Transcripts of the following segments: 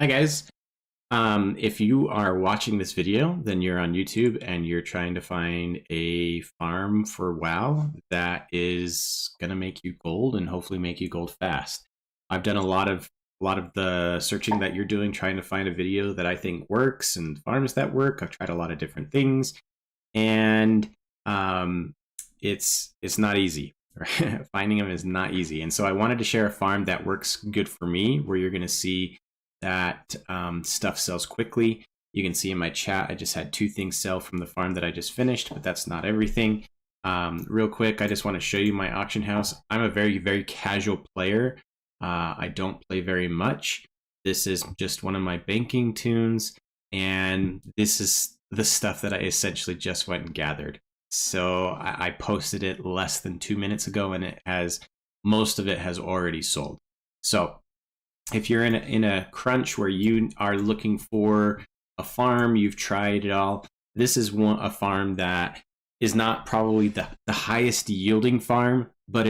Hi guys. If you are watching this video, then you're on YouTube and you're trying to find a farm for WoW that is gonna make you gold and hopefully make you gold fast. I've done a lot of the searching that you're doing, trying to find a video that I think works and farms that work. I've tried a lot of different things, and it's not easy. Finding them is not easy, and so I wanted to share a farm that works good for me, where you're gonna see that stuff sells quickly. You can see in my chat, I just had 2 things sell from the farm that I just finished, but that's not everything. Real quick, I just want to show you my auction house. I'm a very, very casual player. I don't play very much. This is just one of my banking tunes, and this is the stuff that I essentially just went and gathered. So I posted it less than 2 minutes ago, and most of it has already sold. So if you're in a crunch where you are looking for a farm, you've tried it all, this is a farm that is not probably the highest yielding farm, but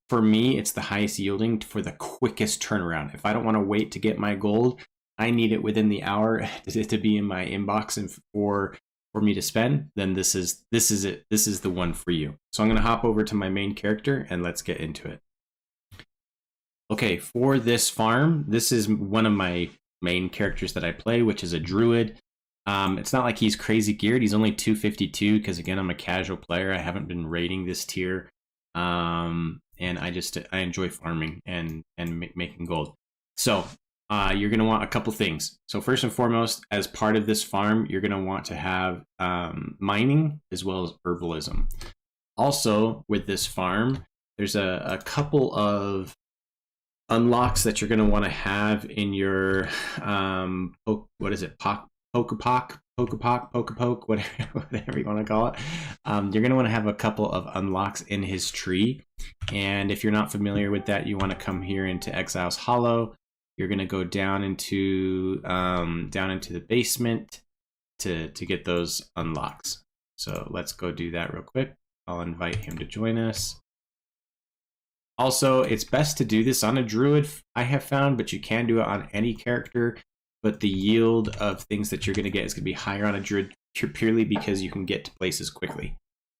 for me, it's the highest yielding for the quickest turnaround. If I don't want to wait to get my gold, I need it within the hour to be in my inbox and for me to spend, then this is it. This is the one for you. So I'm going to hop over to my main character and let's get into it. Okay, for this farm, this is one of my main characters that I play, which is a druid. It's not like he's crazy geared. He's only 252 because, again, I'm a casual player. I haven't been raiding this tier, and I enjoy farming and making gold. So you're going to want a couple things. So first and foremost, as part of this farm, you're going to want to have mining as well as herbalism. Also, with this farm, there's a couple of unlocks that you're going to want to have in your what is it, Pokepoke, whatever you want to call it. You're going to want to have a couple of unlocks in his tree, and if you're not familiar with that, you want to come here into Exile's Hollow. You're going to go down into the basement to get those unlocks. So let's go do that real quick. I'll invite him to join us. Also, it's best to do this on a druid, I have found, but you can do it on any character. But the yield of things that you're going to get is going to be higher on a druid purely because you can get to places quickly.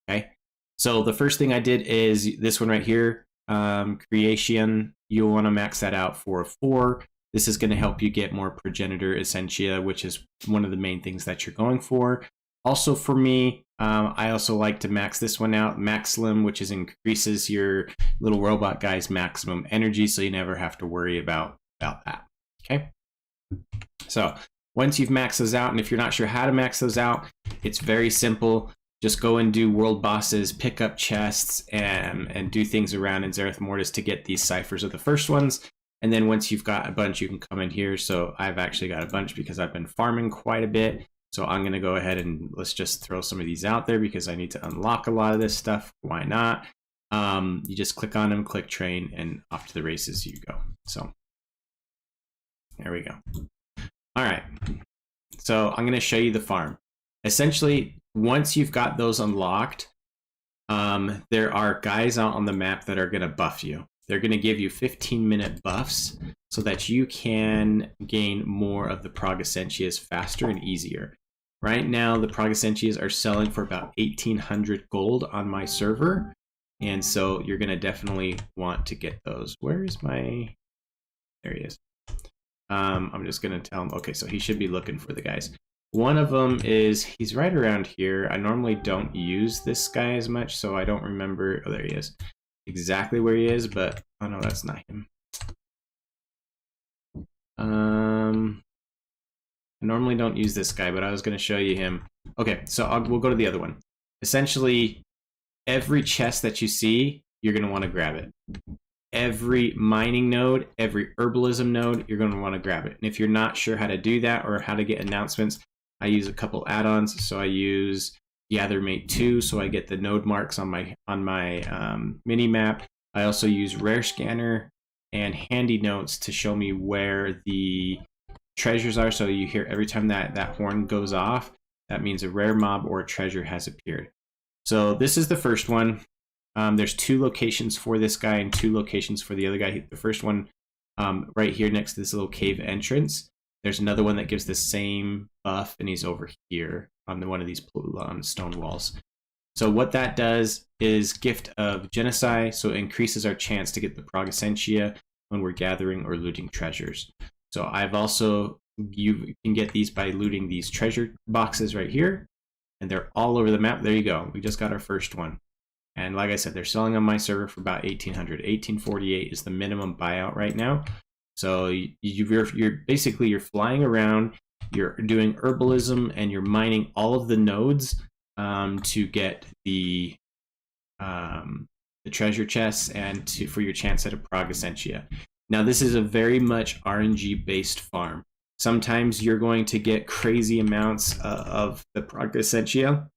Okay, so the first thing I did is this one right here, creation. You'll want to max that out for a 4. This is going to help you get more progenitor essentia, which is one of the main things that you're going for. Also for me, I also like to max this one out, Maximum, which increases your little robot guy's maximum energy, so you never have to worry about that. Okay, so once you've maxed those out, and if you're not sure how to max those out, it's very simple. Just go and do world bosses, pick up chests, and do things around in Zereth Mortis to get these ciphers of the first ones. And then once you've got a bunch, you can come in here. So I've actually got a bunch because I've been farming quite a bit. So I'm going to go ahead and let's just throw some of these out there because I need to unlock a lot of this stuff. Why not? You just click on them, click train, and off to the races you go. So there we go. All right. So I'm going to show you the farm. Essentially, once you've got those unlocked, there are guys out on the map that are going to buff you. They're going to give you 15-minute buffs so that you can gain more of the Prog Essentias faster and easier. Right now, the Prog Essentias are selling for about 1,800 gold on my server, and so you're going to definitely want to get those. Where is my... There he is. I'm just going to tell him... Okay, so he should be looking for the guys. One of them is... He's right around here. I normally don't use this guy as much, so I don't remember... Oh, there he is. Exactly where he is, but... Oh, no, that's not him. I normally don't use this guy, but I was going to show you him. Okay, so we'll go to the other one. Essentially, every chest that you see, you're going to want to grab it. Every mining node, every herbalism node, you're going to want to grab it. And if you're not sure how to do that or how to get announcements, I use a couple add-ons. So I use GatherMate 2, so I get the node marks on my mini map. I also use Rare Scanner and Handy Notes to show me where the treasures are. So you hear every time that horn goes off, that means a rare mob or a treasure has appeared. So this is the first one. There's 2 locations for this guy and 2 locations for the other guy. The first one right here next to this little cave entrance. There's another one that gives the same buff, and he's over here on one of these stone walls. So what that does is Gift of Genocide, so it increases our chance to get the Prog Essentia when we're gathering or looting treasures. So I've also, you can get these by looting these treasure boxes right here, and they're all over the map. There you go. We just got our first one. And like I said, they're selling on my server for about 1,800. 1,848 is the minimum buyout right now. So you're basically, you're flying around, you're doing herbalism, and you're mining all of the nodes to get the treasure chests and for your chance at a Prog Essentia. Now this is a very much RNG based farm. Sometimes you're going to get crazy amounts of the Prog Essentia,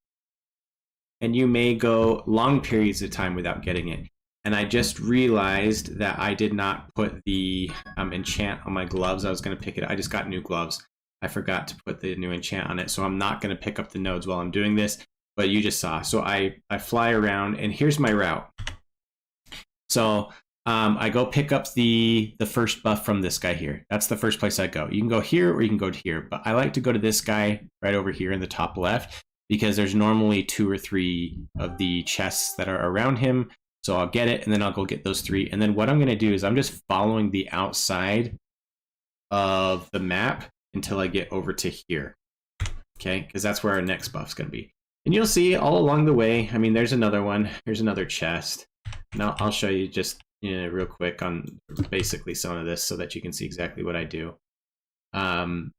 and you may go long periods of time without getting it. And I just realized that I did not put the enchant on my gloves. I was going to pick it. I just got new gloves. I forgot to put the new enchant on it, so I'm not going to pick up the nodes while I'm doing this. But you just saw. So I fly around, and here's my route. So I go pick up the first buff from this guy here. That's the first place I go. You can go here or you can go to here. But I like to go to this guy right over here in the top left, because there's normally 2 or 3 of the chests that are around him. So I'll get it, and then I'll go get those 3. And then what I'm going to do is I'm just following the outside of the map until I get over to here. Okay, because that's where our next buff's going to be. And you'll see all along the way, I mean, there's another one. Here's another chest. Now I'll show you just real quick on basically some of this so that you can see exactly what I do. And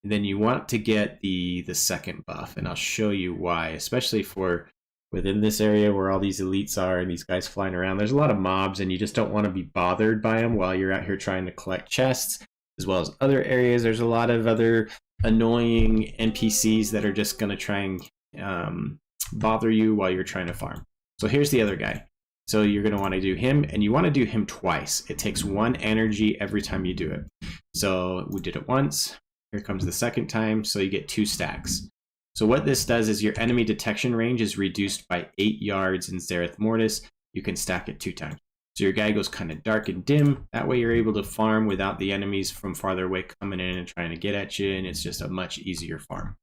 then you want to get the second buff, and I'll show you why, especially for within this area where all these elites are and these guys flying around. There's a lot of mobs, and you just don't want to be bothered by them while you're out here trying to collect chests, as well as other areas. There's a lot of other annoying NPCs that are just going to try and bother you while you're trying to farm. So here's the other guy. So you're going to want to do him, and you want to do him twice. It takes 1 energy every time you do it. So we did it once. Here comes the second time, so you get 2 stacks. So what this does is your enemy detection range is reduced by 8 yards in Zereth Mortis. You can stack it 2 times. So your guy goes kind of dark and dim. That way you're able to farm without the enemies from farther away coming in and trying to get at you, and it's just a much easier farm.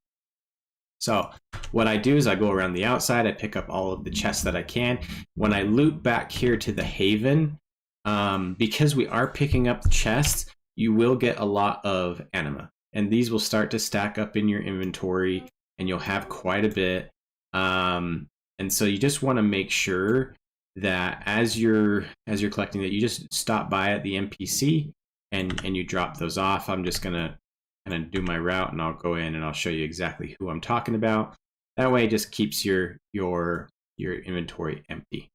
So what I do is I go around the outside, I pick up all of the chests that I can. When I loot back here to the Haven, because we are picking up the chests, you will get a lot of anima. And these will start to stack up in your inventory, and you'll have quite a bit. And so you just want to make sure that as you're collecting that, you just stop by at the NPC and you drop those off. I'm just gonna kind of do my route, and I'll go in and I'll show you exactly who I'm talking about. That way it just keeps your inventory empty.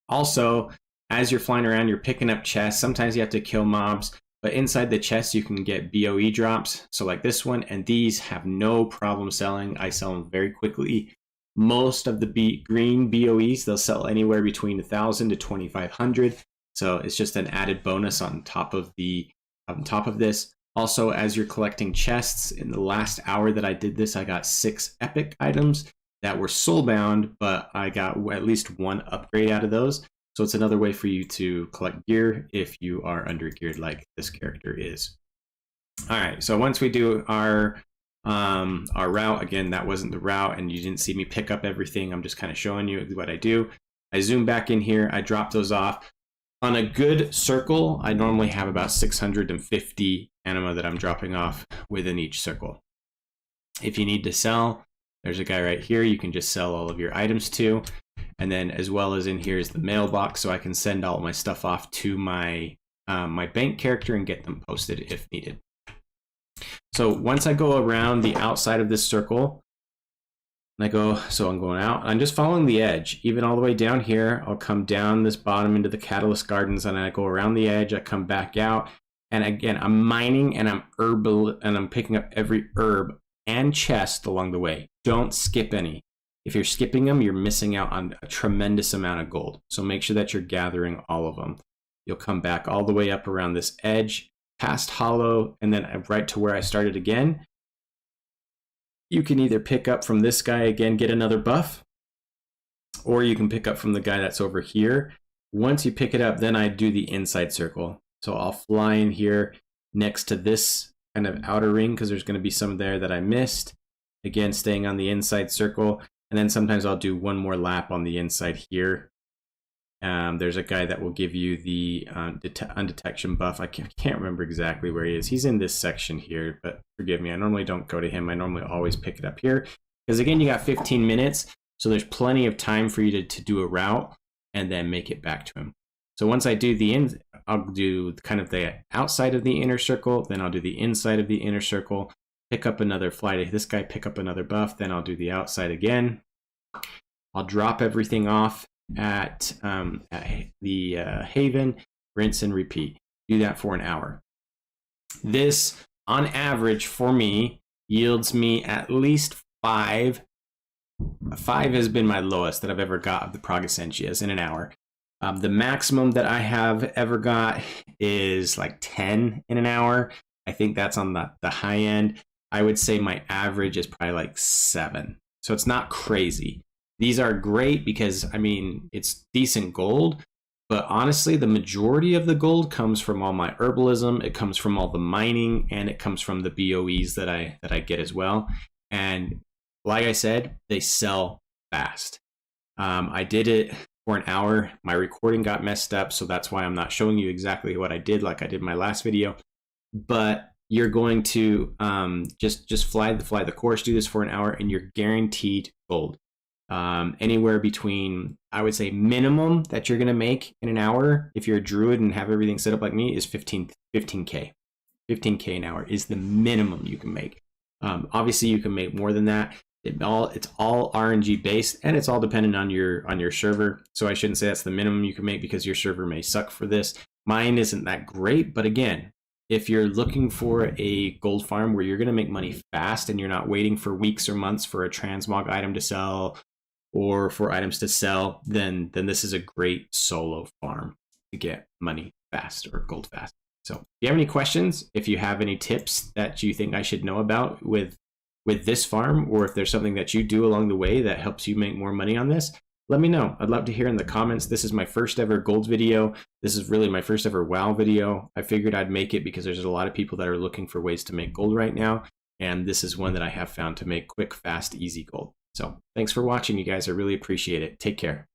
Also, as you're flying around, you're picking up chests. Sometimes you have to kill mobs, but inside the chest you can get BOE drops. So like this one, and these have no problem selling. I sell them very quickly. Most of the green BOEs, they'll sell anywhere between 1,000 to 2,500. So it's just an added bonus on top of this. Also, as you're collecting chests, in the last hour that I did this, I got 6 epic items that were soulbound, but I got at least 1 upgrade out of those. So it's another way for you to collect gear if you are under geared like this character is. All right, so once we do our route, again, that wasn't the route, and you didn't see me pick up everything. I'm just kind of showing you what I do. I zoom back in here, I drop those off. On a good circle, I normally have about 650 anima that I'm dropping off within each circle. If you need to sell, there's a guy right here you can just sell all of your items to. And then as well as in here is the mailbox, so I can send all my stuff off to my my bank character and get them posted if needed. So once I go around the outside of this circle, and I'm going out, I'm just following the edge. Even all the way down here, I'll come down this bottom into the Catalyst Gardens, and I go around the edge, I come back out, and again, I'm mining and I'm picking up every herb and chest along the way. Don't skip any. If you're skipping them, you're missing out on a tremendous amount of gold. So make sure that you're gathering all of them. You'll come back all the way up around this edge, past Hollow, and then right to where I started again. You can either pick up from this guy again, get another buff, or you can pick up from the guy that's over here. Once you pick it up, then I do the inside circle. So I'll fly in here, next to this kind of outer ring because there's going to be some there that I missed. Again, staying on the inside circle. And then sometimes I'll do one more lap on the inside here. There's a guy that will give you the undetection buff. I can't remember exactly where he is. He's in this section here, but forgive me. I normally don't go to him. I normally always pick it up here. Because again, you got 15 minutes. So there's plenty of time for you to do a route and then make it back to him. So once I do I'll do kind of the outside of the inner circle. Then I'll do the inside of the inner circle. Pick up another fly to this guy, pick up another buff. Then I'll do the outside again. I'll drop everything off at the haven, rinse and repeat. Do that for an hour. This, on average, for me, yields me at least 5. 5 has been my lowest that I've ever got of the Prog Essentias in an hour. The maximum that I have ever got is like 10 in an hour. I think that's on the high end. I would say my average is probably like 7. So it's not crazy. These are great because, I mean, it's decent gold, but honestly, the majority of the gold comes from all my herbalism. It comes from all the mining, and it comes from the BOEs that I get as well. And like I said, they sell fast. I did it for an hour. My recording got messed up, so that's why I'm not showing you exactly what I did like I did in my last video. But you're going to just fly the course, do this for an hour, and you're guaranteed gold. Anywhere between, I would say, minimum that you're going to make in an hour, if you're a druid and have everything set up like me, is 15K. 15K an hour is the minimum you can make. Obviously, you can make more than that. It's all RNG based, and it's all dependent on your server. So I shouldn't say that's the minimum you can make because your server may suck for this. Mine isn't that great, but again, if you're looking for a gold farm where you're going to make money fast and you're not waiting for weeks or months for a transmog item to sell or for items to sell, then this is a great solo farm to get money fast or gold fast. So if you have any questions, if you have any tips that you think I should know about with this farm, or if there's something that you do along the way that helps you make more money on this, let me know. I'd love to hear in the comments. This is my first ever gold video. This is really my first ever WoW video. I figured I'd make it because there's a lot of people that are looking for ways to make gold right now. And this is one that I have found to make quick, fast, easy gold. So thanks for watching, you guys. I really appreciate it. Take care.